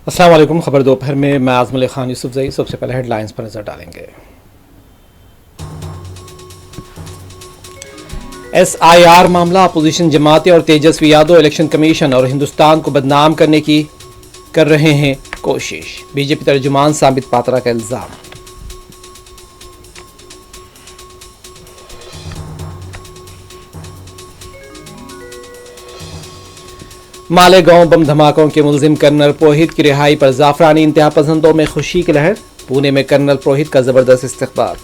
अस्सलाम वालेकुम। खबर दोपहर में मैं आजम खान यूसुफजई। सबसे पहले हेडलाइंस पर नजर डालेंगे। SIR मामला, अपोजिशन जमातें और तेजस्वी यादव इलेक्शन कमीशन और हिंदुस्तान को बदनाम करने की कर रहे हैं कोशिश। बीजेपी तर्जुमान साबित पात्रा का इल्जाम। मालेगांव बम धमाकों के मुलजिम कर्नल पुरोहित की रिहाई पर जाफरानी इंतहा पसंदों में खुशी की लहर। पुणे में कर्नल पुरोहित का जबरदस्त इस्तकबाल।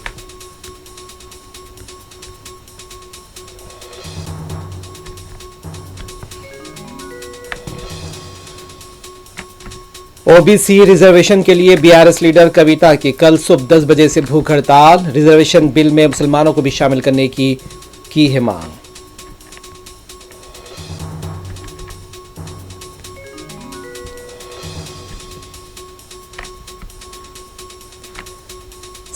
OBC रिजर्वेशन के लिए BRS लीडर कविता की कल सुबह 10 बजे से भूख हड़ताल। रिजर्वेशन बिल में मुसलमानों को भी शामिल करने की है मांग।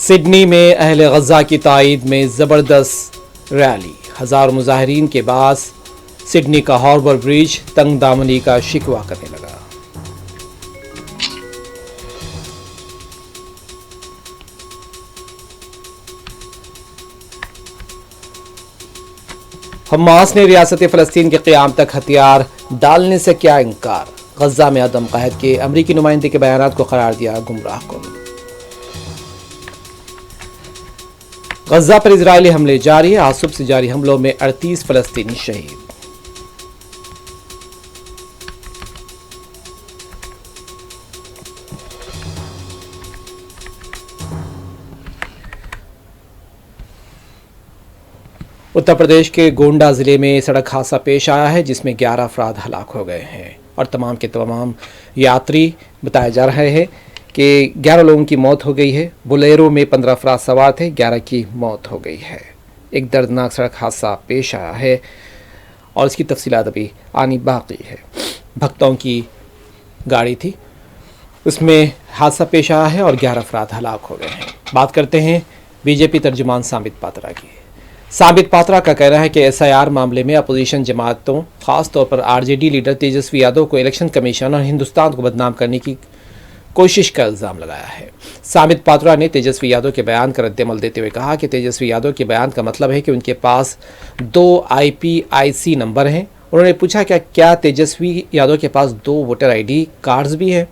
सिडनी में अहले गजा की ताईद में जबरदस्त रैली। हजारों मुजाहिरीन के बाद सिडनी का हार्बर ब्रिज तंग दामनी का शिकवा करने लगा। हमास ने रियासत फ़लस्तीन के क़याम तक हथियार डालने से किया इनकार। गजा में अदम कहत के अमरीकी नुमाइंदे के बयानात को करार दिया गुमराहकुन। गजा पर इजरायली हमले जारी। आज सुबह से जारी हमलों में 38 फ़लस्तीनी शहीद। उत्तर प्रदेश के गोंडा जिले में सड़क हादसा पेश आया है, जिसमें 11 अफराद हलाक हो गए हैं और तमाम के तमाम यात्री बताए जा रहे हैं कि 11 लोगों की मौत हो गई है। बोलेरो में 15 अफराद सवार थे, 11 की मौत हो गई है। एक दर्दनाक सड़क हादसा पेश आया है और इसकी तफसीलात अभी आनी बाकी है। भक्तों की गाड़ी थी, उसमें हादसा पेश आया है और 11 अफराद हलाक हो गए हैं। बात करते हैं बीजेपी तर्जुमान साबित पात्रा की। साबित पात्रा का कहना है कि SIR मामले में अपोजिशन जमातों, खासतौर पर RJD लीडर तेजस्वी यादव को इलेक्शन कमीशन और हिंदुस्तान को बदनाम करने की कोशिश का इल्ज़ाम लगाया है। साबित पात्रा ने तेजस्वी यादव के बयान का रद्दअमल देते हुए कहा कि तेजस्वी यादव के बयान का मतलब है कि उनके पास 2 IPIC नंबर हैं। उन्होंने पूछा क्या तेजस्वी यादव के पास 2 वोटर ID कार्ड्स भी हैं।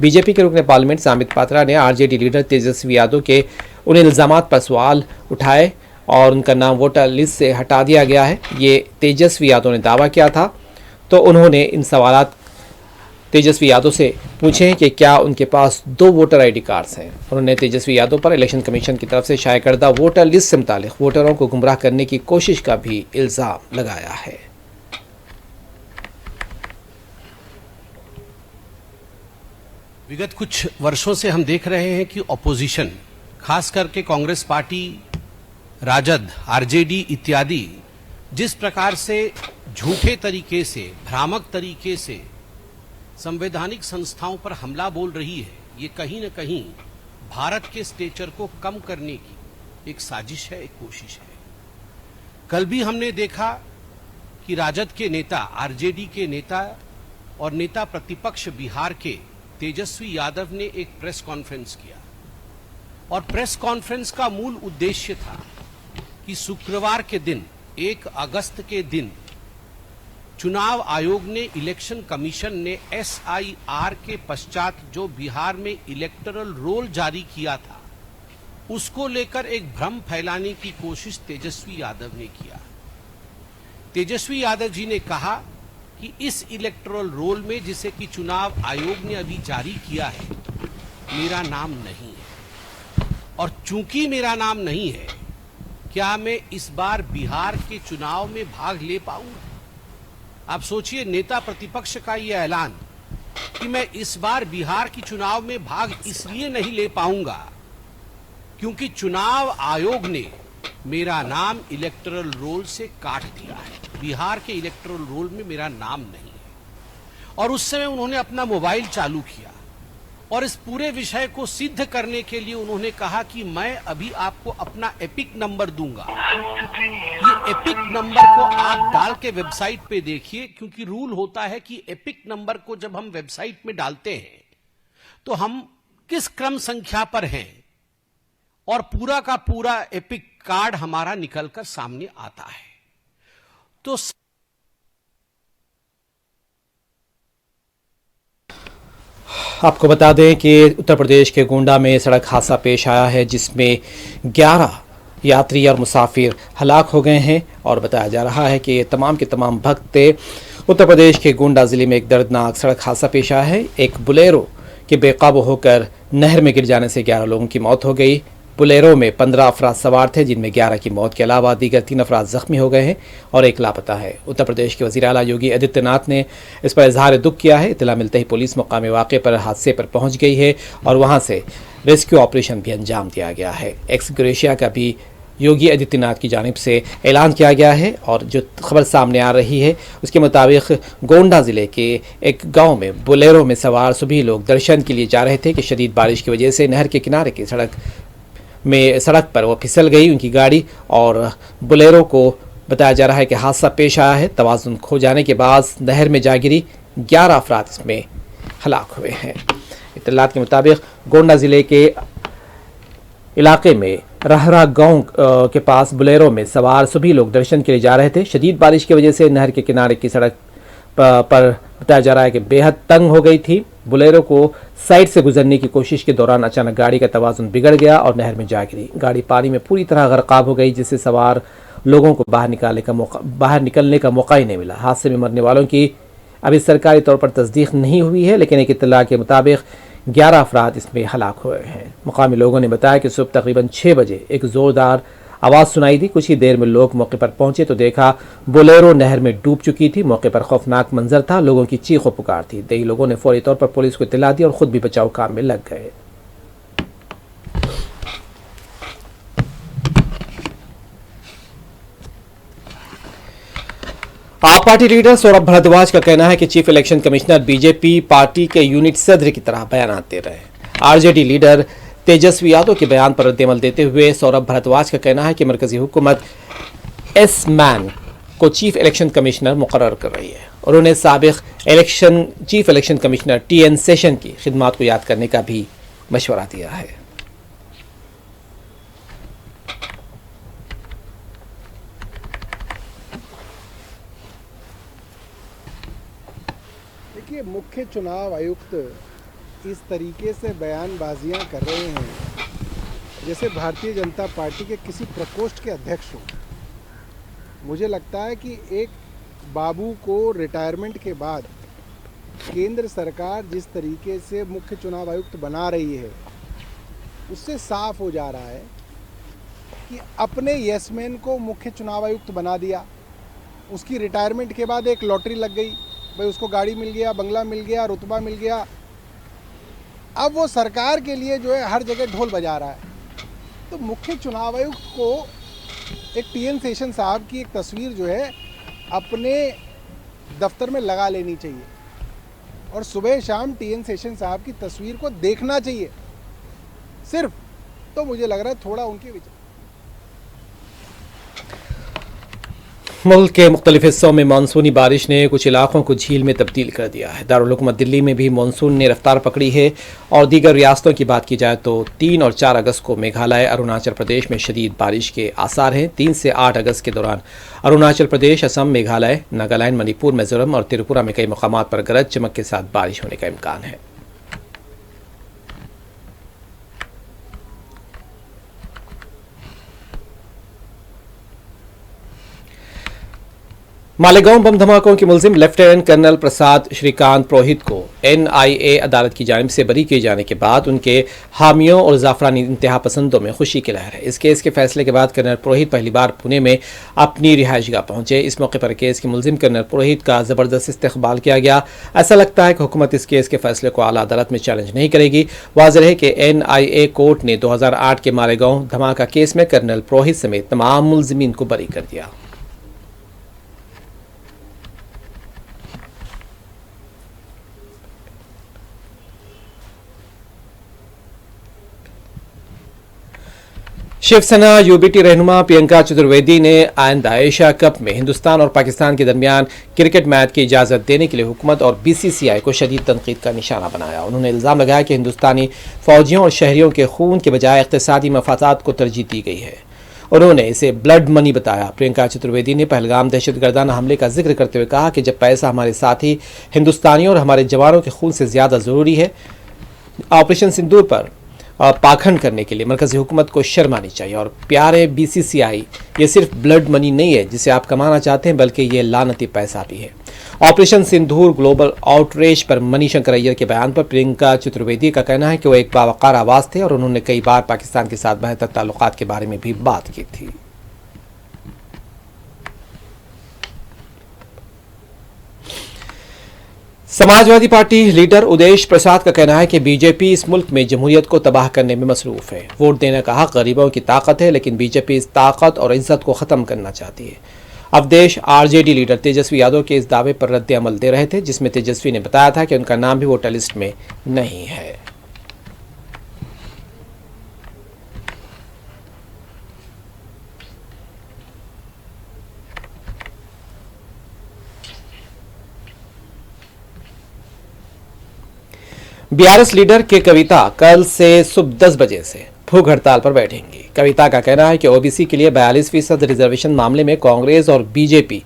बीजेपी के रुकने पार्लियामेंट साबित पात्रा ने RJD लीडर तेजस्वी यादव के उन इल्ज़ामात पर सवाल उठाए और उनका नाम वोटर लिस्ट से हटा दिया गया है। ये तेजस्वी यादव ने दावा किया था, तो उन्होंने इन सवालात तेजस्वी यादव से पूछे कि क्या उनके पास 2 वोटर ID कार्ड्स हैं। उन्होंने तेजस्वी यादव पर इलेक्शन कमीशन की तरफ से शाया करदा वोटर लिस्ट से मुतालिक वोटरों को गुमराह करने की कोशिश का भी इल्ज़ाम लगाया है। विगत कुछ वर्षों से हम देख रहे हैं कि ऑपोजिशन, खास करके कांग्रेस पार्टी, राजद, RJD इत्यादि जिस प्रकार से झूठे तरीके से, भ्रामक तरीके से संवैधानिक संस्थाओं पर हमला बोल रही है, ये कहीं न कहीं भारत के स्टेचर को कम करने की एक साजिश है, एक कोशिश है। कल भी हमने देखा कि राजद के नेता, RJD के नेता और नेता प्रतिपक्ष बिहार के तेजस्वी यादव ने एक प्रेस कॉन्फ्रेंस किया और प्रेस कॉन्फ्रेंस का मूल उद्देश्य था कि शुक्रवार के दिन 1 अगस्त के दिन चुनाव आयोग ने, इलेक्शन कमीशन ने SIR के पश्चात जो बिहार में इलेक्टरल रोल जारी किया था, उसको लेकर एक भ्रम फैलाने की कोशिश तेजस्वी यादव ने किया। तेजस्वी यादव जी ने कहा कि इस इलेक्टरल रोल में, जिसे कि चुनाव आयोग ने अभी जारी किया है, मेरा नाम नहीं है और चूंकि मेरा नाम नहीं है, क्या मैं इस बार बिहार के चुनाव में भाग ले पाऊंगा? आप सोचिए, नेता प्रतिपक्ष का यह ऐलान कि मैं इस बार बिहार की चुनाव में भाग इसलिए नहीं ले पाऊंगा क्योंकि चुनाव आयोग ने मेरा नाम इलेक्टरल रोल से काट दिया है। बिहार के इलेक्टरल रोल में मेरा नाम नहीं है। और उस समय उन्होंने अपना मोबाइल चालू किया और इस पूरे विषय को सिद्ध करने के लिए उन्होंने कहा कि मैं अभी आपको अपना एपिक नंबर दूंगा। ये एपिक नंबर को आप डाल के वेबसाइट पे देखिए, क्योंकि रूल होता है कि एपिक नंबर को जब हम वेबसाइट में डालते हैं तो हम किस क्रम संख्या पर हैं और पूरा का पूरा एपिक कार्ड हमारा निकलकर सामने आता है। तो आपको बता दें कि उत्तर प्रदेश के गोंडा में सड़क हादसा पेश आया है जिसमें 11 यात्री और मुसाफिर हलाक हो गए हैं और बताया जा रहा है कि तमाम के तमाम भक्त थे। उत्तर प्रदेश के गोंडा ज़िले में एक दर्दनाक सड़क हादसा पेश आया है। एक बोलेरो के बेकाबू होकर नहर में गिर जाने से 11 लोगों की मौत हो गई। बोलेरो में 15 अफराद सवार थे जिनमें 11 की मौत के अलावा दीगर 3 अफराद जख्मी हो गए हैं और एक लापता है। उत्तर प्रदेश के वज़ीर आला योगी आदित्यनाथ ने इस पर इजहार दुख किया है। इत्तला मिलते ही पुलिस मकामी वाक़े पर हादसे पर पहुंच गई है और वहां से रेस्क्यू ऑपरेशन भी अंजाम दिया गया है। एक्स ग्रेशिया का भी योगी आदित्यनाथ की जानिब से ऐलान किया गया है और जो खबर सामने आ रही है उसके मुताबिक गोंडा ज़िले के एक गांव में बोलेरो में सवार सभी लोग दर्शन के लिए जा रहे थे कि शदीद बारिश की वजह से नहर के किनारे की सड़क पर वो फिसल गई उनकी गाड़ी और बोलेरो को बताया जा रहा है कि हादसा पेश आया है। तवाज़ुन खो जाने के बाद नहर में जा गिरी 11 अफराद इसमें हलाक हुए हैं। इत्तलात के मुताबिक गोंडा ज़िले के इलाके में रहरा गांव के पास बोलेरो में सवार सभी लोग दर्शन के लिए जा रहे थे। शदीद बारिश की वजह से नहर के किनारे की सड़क पर बताया जा रहा है कि बेहद तंग हो गई थी। बोलेरो को साइड से गुजरने की कोशिश के दौरान अचानक गाड़ी का तवाज़ुन बिगड़ गया और नहर में जा गिरी। गाड़ी पानी में पूरी तरह गर्काब हो गई जिससे सवार लोगों को बाहर निकलने का मौका ही नहीं मिला। हादसे में मरने वालों की अभी सरकारी तौर पर तस्दीक नहीं हुई है, लेकिन एक इत्तला के मुताबिक 11 अफराद इसमें हलाक हुए हैं। मुकामी लोगों ने बताया कि सुबह तकरीबन 6 बजे एक ज़ोरदार आवाज़ सुनाई दी। कुछ ही देर में लोग मौके पर पहुंचे तो देखा बोलेरो नहर में डूब चुकी थी। मौके पर खौफनाक मंजर था, लोगों की चीख व पुकार थी। देही लोगों ने फौरी तौर पर पुलिस को इत्तला दी और खुद भी बचाव काम में लग गए। आप पार्टी लीडर सौरभ भारद्वाज का कहना है कि chief election commissioner BJP party के यूनिट सदर की तरह बयान दे रहे हैं। आरजेडी लीडर तेजस्वी यादव के बयान पर रद्दअमल देते हुए सौरभ भारद्वाज का कहना है कि मरकजी हुकूमत एस मैन को चीफ इलेक्शन कमिश्नर मुकर्रर कर रही है। उन्होंने साबिक chief election commissioner TN session की खिदमात को याद करने का भी मशवरा दिया है। देखिए, मुख्य चुनाव आयुक्त इस तरीके से बयानबाजियां कर रहे हैं जैसे भारतीय जनता पार्टी के किसी प्रकोष्ठ के अध्यक्ष हो। मुझे लगता है कि एक बाबू को रिटायरमेंट के बाद केंद्र सरकार जिस तरीके से मुख्य चुनाव आयुक्त बना रही है उससे साफ हो जा रहा है कि अपने यसमैन को मुख्य चुनाव आयुक्त बना दिया। उसकी रिटायरमेंट के बाद एक लॉटरी लग गई, भाई उसको गाड़ी मिल गया, बंगला मिल गया, रुतबा मिल गया। अब वो सरकार के लिए जो है हर जगह ढोल बजा रहा है। तो मुख्य चुनाव आयुक्त को एक TN सेशन साहब की एक तस्वीर जो है अपने दफ्तर में लगा लेनी चाहिए और सुबह शाम TN सेशन साहब की तस्वीर को देखना चाहिए सिर्फ। तो मुझे लग रहा है थोड़ा उनके विचार। मुल्क के मुख्तलिफ हिस्सों में मानसूनी बारिश ने कुछ इलाकों को झील में तब्दील कर दिया है। दारुल हुकूमत दिल्ली में भी मानसून ने रफ्तार पकड़ी है और दीगर रियासतों की बात की जाए तो 3 और 4 अगस्त को मेघालय अरुणाचल प्रदेश में शदीद बारिश के आसार हैं। 3 से 8 अगस्त के दौरान अरुणाचल प्रदेश, असम, मेघालय, नागालैंड, मणिपुर, मिजोरम और त्रिपुरा में कई मकामात पर गरज चमक के साथ बारिश होने का इम्कान है। मालेगांव बम धमाकों के मुलजिम लेफ्टिनेंट कर्नल प्रसाद श्रीकांत पुरोहित को NIA अदालत की जानिब से बरी किए जाने के बाद उनके हामियों और जाफरानी इंतहा पसंदों में खुशी की लहर है। इस केस के फैसले के बाद कर्नल पुरोहित पहली बार पुणे में अपनी रिहाइशगाह पहुंचे। इस मौके पर केस के मुलजिम कर्नल पुरोहित का जबरदस्त इस्तकबाल किया गया। ऐसा लगता है कि हुकूमत इस केस के फैसले को आला अदालत में चैलेंज नहीं करेगी। वाज़ेह है कि NIA कोर्ट ने 2008 के मालेगांव धमाका केस में कर्नल पुरोहित समेत तमाम मुलजिमीन को बरी कर दिया। शिवसेना यूबीटी रहनुमा प्रियंका चतुर्वेदी ने आइंदा एशिया कप में हिंदुस्तान और पाकिस्तान के दरमियान क्रिकेट मैच की इजाजत देने के लिए हुकूमत और बीसीसीआई को शदीद तनकीद का निशाना बनाया। उन्होंने इल्जाम लगाया कि हिंदुस्तानी फौजियों और शहरियों के खून के बजाय इक़्तिसादी मफादात को तरजीह दी गई है। उन्होंने इसे ब्लड मनी बताया। प्रियंका चतुर्वेदी ने पहलगाम दहशतगर्दाना हमले का जिक्र करते हुए कहा कि जब पैसा हमारे साथी हिंदुस्तानियों और हमारे जवानों के खून से ज़्यादा ज़रूरी है, ऑपरेशन सिंदूर पर पाखंड करने के लिए मरकजी हुकूमत को शर्म आनी चाहिए। और प्यारे बीसीसीआई, ये सिर्फ ब्लड मनी नहीं है जिसे आप कमाना चाहते हैं, बल्कि ये लानती पैसा भी है। ऑपरेशन सिंदूर ग्लोबल आउटरीच पर मणिशंकर अय्यर के बयान पर प्रियंका चतुर्वेदी का कहना है कि वो एक बावकार आवाज थे और उन्होंने कई बार पाकिस्तान के साथ बेहतर ताल्लुकात के बारे में भी बात की थी। समाजवादी पार्टी लीडर उदेश प्रसाद का कहना है कि बीजेपी इस मुल्क में जमहूरियत को तबाह करने में मसरूफ है। वोट देने का हक गरीबों की ताकत है, लेकिन बीजेपी इस ताकत और इज्जत को खत्म करना चाहती है। अवधेश आरजेडी लीडर तेजस्वी यादव के इस दावे पर रद्द अमल दे रहे थे, जिसमें तेजस्वी ने बताया था कि उनका नाम भी वोटर लिस्ट में नहीं है। बीआरएस लीडर के कविता कल से सुबह 10 बजे से भूख हड़ताल पर बैठेंगी। कविता का कहना है कि ओबीसी के लिए 42% रिजर्वेशन मामले में कांग्रेस और बीजेपी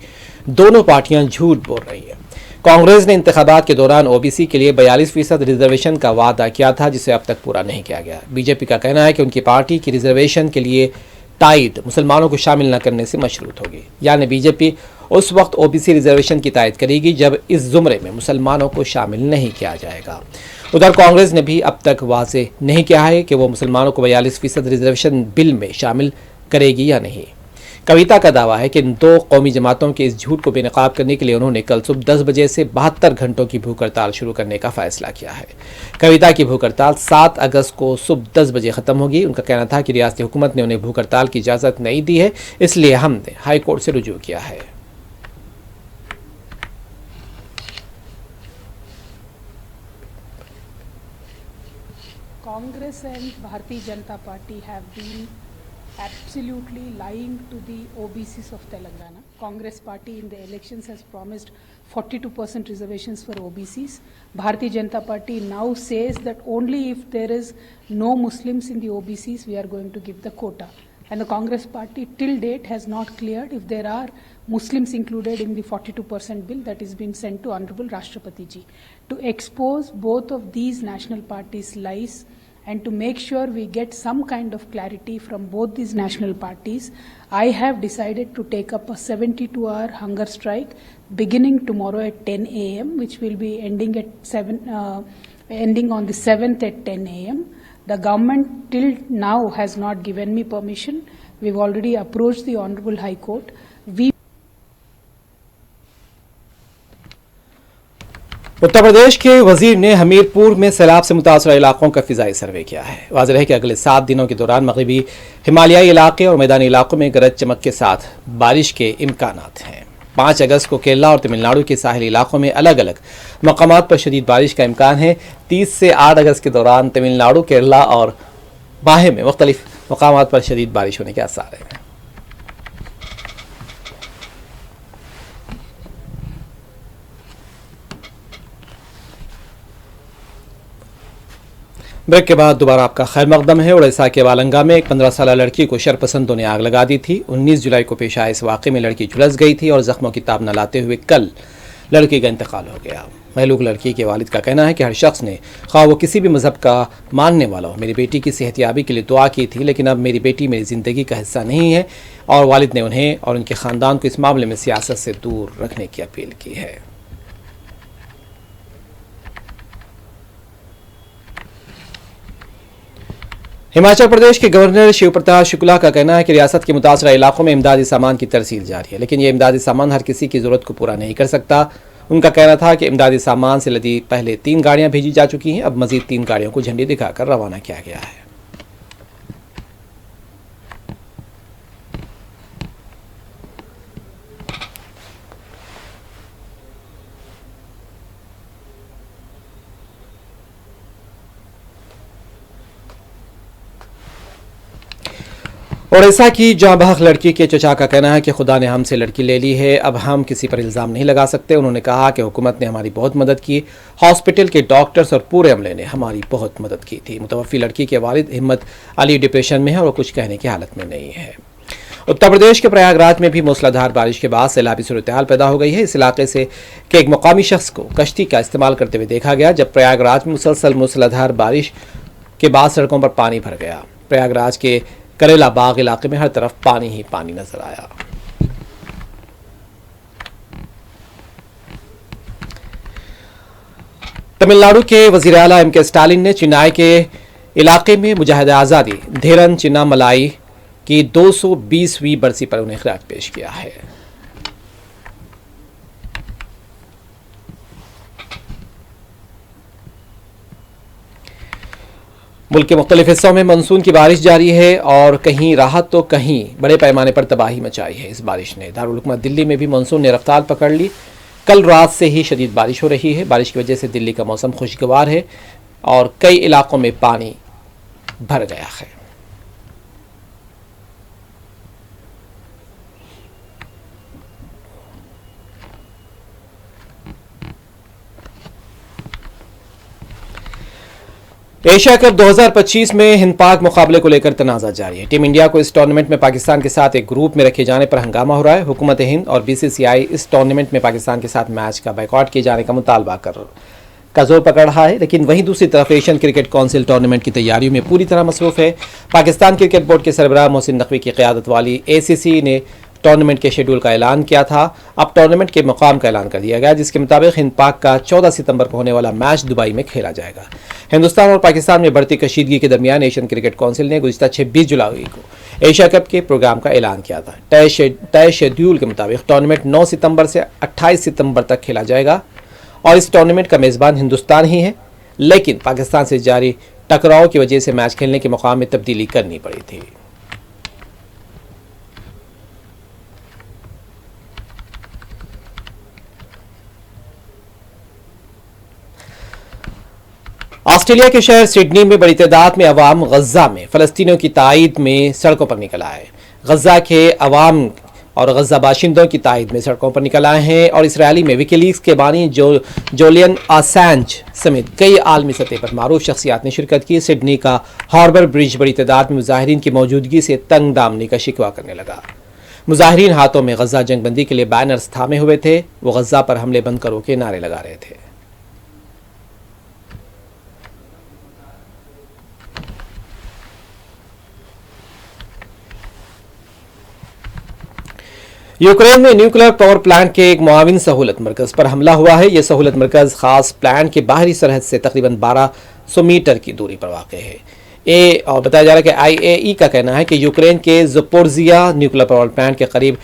दोनों पार्टियां झूठ बोल रही हैं। कांग्रेस ने इंतखाबात के दौरान ओबीसी के लिए 42% रिजर्वेशन का वादा किया था, जिसे अब तक पूरा नहीं किया गया। बीजेपी का कहना है कि उनकी पार्टी की रिजर्वेशन के लिए तायद मुसलमानों को शामिल न करने से मशरूत होगी, यानी बीजेपी उस वक्त ओबीसी रिजर्वेशन की तायद करेगी जब इस जुमरे में मुसलमानों को शामिल नहीं किया जाएगा। उधर कांग्रेस ने भी अब तक वाज़ेह नहीं किया है कि वो मुसलमानों को 42% रिजर्वेशन बिल में शामिल करेगी या नहीं। कविता का दावा है कि इन दो कौमी जमातों के इस झूठ को बेनकाब करने के लिए उन्होंने कल सुबह 10 बजे से 72 घंटों की भूख हड़ताल शुरू करने का फैसला किया है। कविता की भूख हड़ताल 7 अगस्त को सुबह 10 बजे खत्म होगी। उनका कहना था कि रियासती हुकूमत ने उन्हें भूख हड़ताल की इजाज़त नहीं दी है, इसलिए हमने हाई कोर्ट से रुजू किया है। Congress and Bharatiya Janata Party have been absolutely lying to the OBCs of Telangana. Congress party in the elections has promised 42% reservations for OBCs. Bharatiya Janata Party now says that only if there is no Muslims in the OBCs we are going to give the quota. And the Congress party till date has not cleared if there are Muslims included in the 42% bill that is being sent to Honorable Rashtrapati Ji. To expose both of these national parties' lies and to make sure we get some kind of clarity from both these national parties, I have decided to take up a 72-hour hunger strike beginning tomorrow at 10 a.m., which will be ending on the 7th at 10 a.m. The government till now has not given me permission. We've already approached the Honorable High Court. Uttar Pradesh के वजीर ने हमीरपुर में सैलाब से मुतासर इलाकों का फिजाई सर्वे किया है। वाज़ेह है कि अगले 7 दिनों के दौरान मगरबी हिमालयाई इलाके और मैदानी इलाकों में गरज चमक के साथ बारिश के इम्कानात हैं। 5 अगस्त को केरला और तमिलनाडु के साहिली इलाकों में अलग अलग मकामात पर शदीद बारिश का इम्कान है। 30 से 8 अगस्त के दौरान तमिलनाडु, केरला और बाहे में मुख्तलिफ मकामात पर शदीद बारिश होने के आसार हैं। ब्रेक के बाद दोबारा आपका खैर मकदम है। उड़ीसा के वालंगा में एक 15 साल लड़की को शरपसंदों ने आग लगा दी थी। 19 जुलाई को पेश आए इस वाक़े में लड़की झुलस गई थी और जख्मों की ताब न लाते हुए कल लड़की का इंतकाल हो गया। महलूक लड़की के वालिद का कहना है कि हर शख्स ने, खा वो किसी भी मज़हब का मानने वाला हो, मेरी बेटी की सेहतयाबी के लिए दुआ की थी, लेकिन अब मेरी बेटी मेरी ज़िंदगी का हिस्सा नहीं है। और वालिद ने उन्हें और उनके ख़ानदान को इस मामले में सियासत से दूर रखने की अपील की है। हिमाचल प्रदेश के गवर्नर शिव प्रताप शुक्ला का कहना है कि रियासत के मुतासरा इलाकों में इमदादी सामान की तरसील जारी है, लेकिन ये इमदादी सामान हर किसी की ज़रूरत को पूरा नहीं कर सकता। उनका कहना था कि इमदादी सामान से लदी पहले 3 गाड़ियां भेजी जा चुकी हैं, अब मजीद 3 गाड़ियों को झंडी दिखाकर रवाना किया गया है। ओडिशा की जाँ बहक लड़की के चचा का कहना है कि खुदा ने हमसे लड़की ले ली है, अब हम किसी पर इल्ज़ाम नहीं लगा सकते। उन्होंने कहा कि हुकूमत ने हमारी बहुत मदद की, हॉस्पिटल के डॉक्टर्स और पूरे अमले ने हमारी बहुत मदद की थी। मुतवफ़ी लड़की के वालिद हिम्मत अली डिप्रेशन में है और वो कुछ कहने की हालत में नहीं है। उत्तर प्रदेश के प्रयागराज में भी मूसलाधार बारिश के बाद सैलाबी सूरत-ए-हाल पैदा हो गई है। इस इलाके से के एक मुकामी शख्स को कश्ती का इस्तेमाल करते हुए देखा गया जब प्रयागराज में मुसलसल मूसलाधार बारिश के बाद सड़कों पर पानी भर गया। प्रयागराज के करेला बाग इलाके में हर तरफ पानी ही पानी नजर आया। तमिलनाडु के वजीर आला एम के स्टालिन ने चेन्नई के इलाके में मुजाहिद आज़ादी धीरन चिन्नामलाई की 220वीं बरसी पर उन्हें खिराज पेश किया है। मुल्क के मुख्तलिफ हिस्सों में मानसून की बारिश जारी है और कहीं राहत तो कहीं बड़े पैमाने पर तबाही मचाई है। इस बारिश ने दारुल हुकूमत दिल्ली में भी मानसून ने रफ्तार पकड़ ली। कल रात से ही शदीद बारिश हो रही है। बारिश की वजह से दिल्ली का मौसम खुशगवार है और कई इलाकों में पानी भर गया है। एशिया कप 2025 में हिंद पाक मुकाबले को लेकर तनाज़ा जारी है। टीम इंडिया को इस टूर्नामेंट में पाकिस्तान के साथ एक ग्रुप में रखे जाने पर हंगामा हो रहा है। हुकूमत हिंद और बीसीसीआई इस टूर्नामेंट में पाकिस्तान के साथ मैच का बायकॉट किए जाने का मुतालबा का जोर पकड़ रहा है, लेकिन वहीं दूसरी तरफ एशियन क्रिकेट काउंसिल टूर्नामेंट की तैयारियों में पूरी तरह मसरूफ है। पाकिस्तान क्रिकेट बोर्ड के सरबराह मोहसिन नकवी की क़यादत वाली ACC ने टूर्नामेंट के शेड्यूल का ऐलान किया था। अब टूर्नामेंट के मुकाम का ऐलान कर दिया गया, जिसके मुताबिक हिंद पाक का 14 सितंबर को होने वाला मैच दुबई में खेला जाएगा। हिंदुस्तान और पाकिस्तान में बढ़ती कशीदगी के दरमियान एशियन क्रिकेट काउंसिल ने गुज़िश्ता 26 जुलाई को एशिया कप के प्रोग्राम का ऐलान किया था। तय शेड्यूल के मुताबिक टूर्नामेंट 9 सितंबर से 28 सितंबर तक खेला जाएगा और इस टूर्नामेंट का मेज़बान हिंदुस्तान ही है, लेकिन पाकिस्तान से जारी टकराव की वजह से मैच खेलने के मुकाम में तब्दीली करनी पड़ी थी। ऑस्ट्रेलिया के शहर सिडनी में बड़ी तादाद में अवाम गजा में फ़लस्तीनियों की तायद में सड़कों पर निकल आए। गजा के अवाम और गजा बाशिंदों की तायद में सड़कों पर निकल आए हैं और इस रैली में विकीलीक्स के बानी जोलियन असांज समेत कई आलमी सतह पर मारूफ शख्सियात ने शिरकत की। सिडनी का हार्बर ब्रिज बड़ी तादाद में मुजाहिरीन की मौजूदगी से तंग दामनी का शिकवा करने लगा। मुजाहिरीन हाथों में गजा जंगबंदी के लिए बैनर्स थामे हुए थे। वो गजा पर हमले बंद करो के नारे लगा रहे थे। यूक्रेन में न्यूक्लियर पावर प्लांट के एक मुआविन सहूलत मरकज़ पर हमला हुआ है। यह सहूलत मरकज़ खास प्लांट के बाहरी सरहद से तकरीबन 1200 मीटर की दूरी पर वाक़ है। और बताया जा रहा है कि IAE का कहना है कि यूक्रेन के ज़पोरिज़िया न्यूक्लियर पावर प्लांट के करीब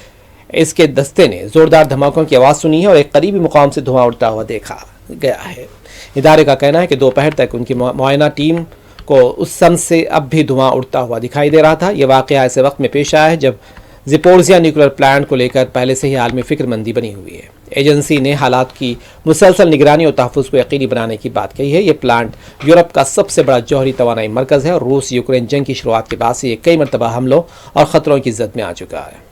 इसके दस्ते ने ज़ोरदार धमाकों की आवाज़ सुनी है और एक करीबी मुकाम से धुआं उड़ता हुआ देखा गया है। इदारे का कहना है कि दोपहर तक उनकी मुआयना टीम को उस सन से अब भी धुआं उड़ता हुआ दिखाई दे रहा था। यह वाक़या ऐसे वक्त में पेश आया है जब ज़पोरिज़िया न्यूक्लियर प्लांट को लेकर पहले से ही आलमी फिक्रमंदी बनी हुई है। एजेंसी ने हालात की मुसलसल निगरानी और तहफ़्फ़ुज़ को यकीनी बनाने की बात कही है। यह प्लांट यूरोप का सबसे बड़ा जौहरी तवानाई मरकज़ है और रूस यूक्रेन जंग की शुरुआत के बाद से ये कई मरतबा हमलों और ख़तरों की ज़द में आ चुका है।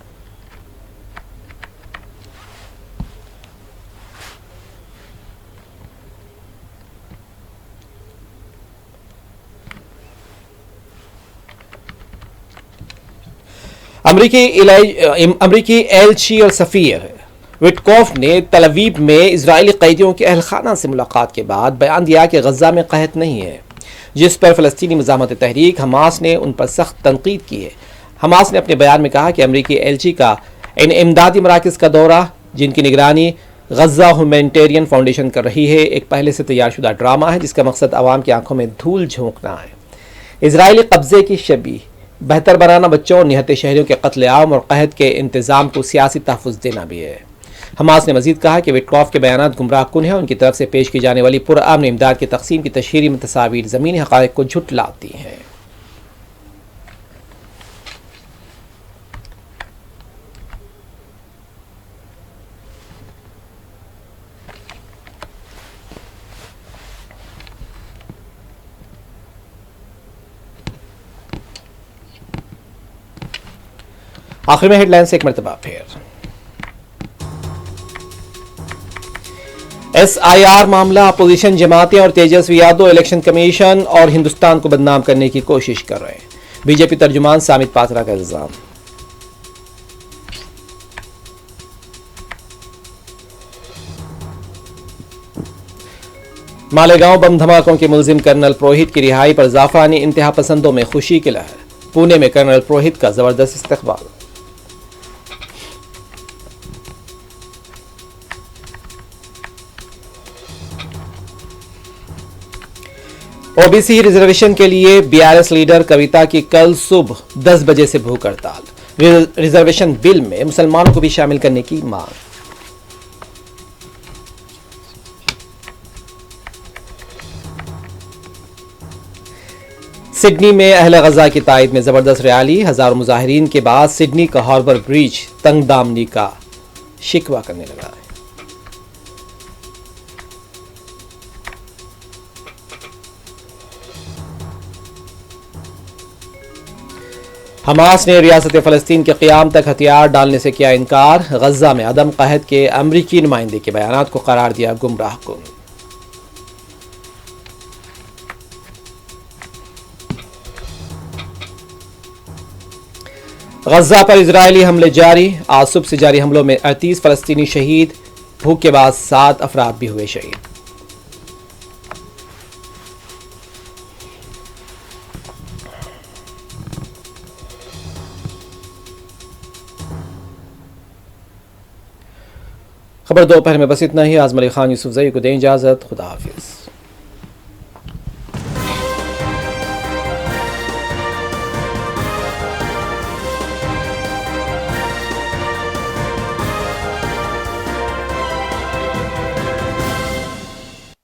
अमरीकी एलची और सफ़ीर विटकॉफ ने तल अवीव में इजरायली कैदियों के अहलखाना से मुलाकात के बाद बयान दिया कि गजा में कहत नहीं है, जिस पर फ़लस्तीनी मज़ामत तहरीक हमास ने उन पर सख्त तनकीद की है। हमास ने अपने बयान में कहा कि अमरीकी एलची का इन इमदादी मराकज़ का दौरा, जिनकी निगरानी गजा ह्यूमैनिटेरियन फाउंडेशन कर रही है, एक पहले से तैयार शुदा ड्रामा है जिसका मकसद आवाम की आंखों में धूल झोंकना है। इजरायली कब्जे की शबी बेहतर बनाना, बच्चों और निहत्ते शहरियों के कत्ल आम और कहत के इंतज़ाम को सियासी तहफ़्फ़ुज़ देना भी है। हमास ने मजीद कहा कि विटकॉफ के बयानात गुमराह कुन है। उनकी तरफ से पेश की जाने वाली पुरअमन इमदाद की तकसीम की तशहीरी में तस्वीर ज़मीनी हक़ाइक़ को झुटलाती हैं। आखिर में हेडलाइंस एक मरतबा फिर। SIR मामला, अपोजिशन जमातें और तेजस्वी यादव इलेक्शन कमीशन और हिंदुस्तान को बदनाम करने की कोशिश कर रहे हैं। बीजेपी तर्जुमान सामित पात्रा का इल्जाम। मालेगांव बम धमाकों के मुलजिम कर्नल पुरोहित की रिहाई पर जाफरानी इंतहा पसंदों में खुशी की लहर। पुणे में कर्नल पुरोहित का जबरदस्त इस्तकबाल। ओबीसी रिजर्वेशन के लिए BRS लीडर कविता की कल सुबह 10 बजे से भूख हड़ताल। रिजर्वेशन बिल में मुसलमानों को भी शामिल करने की मांग। सिडनी में अहले गजा की तायद में जबरदस्त रैली। हजारों मुजाहिरीन के बाद सिडनी का हार्बर ब्रिज तंग दामनी का शिकवा करने लगा है। हमास ने रियासत फ़लस्तीन के क़याम तक हथियार डालने से किया इनकार। गजा में अदम कहत के अमरीकी नुमाइंदे के बयानात को करार दिया गुमराह कुन। गजा पर इजरायली हमले जारी। आज सुबह से जारी हमलों में 38 फ़लस्तीनी शहीद। भूख के बाद 7 अफराद भी हुए शहीद। खबर दोपहर में बस इतना ही। आजम अली खान यूसुफ जई को दें इजाजत। खुदा हाफिज।